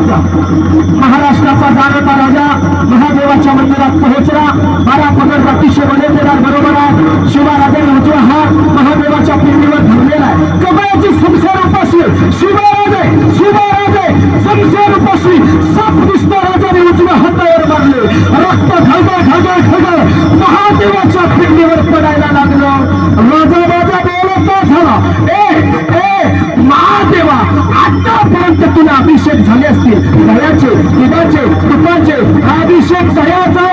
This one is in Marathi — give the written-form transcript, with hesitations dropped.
होता. महाराष्ट्राचा जाणता राजा महादेवाच्या मंदिरात पोहोचला. 12 पगड अतिशय बलेदार बरोबर आहे. शिवराजाने उजवा हात महादेवाच्या पिंडीवर धरलेला आहे. कमळाची संसार उपाशी शिवराजे संसार उपाशी साप दिसतो. राजाने उजव्या हातावर मारले. रक्त घळघळ महादेवाच्या पिंडीवर पडायला लागलं. राजा बोलत झाला, ए महादेवा, आतापर्यंत तुला अभिषेक झाले असतील. दह्याचे दुधाचे तुपाचे अभिषेक दह्याचा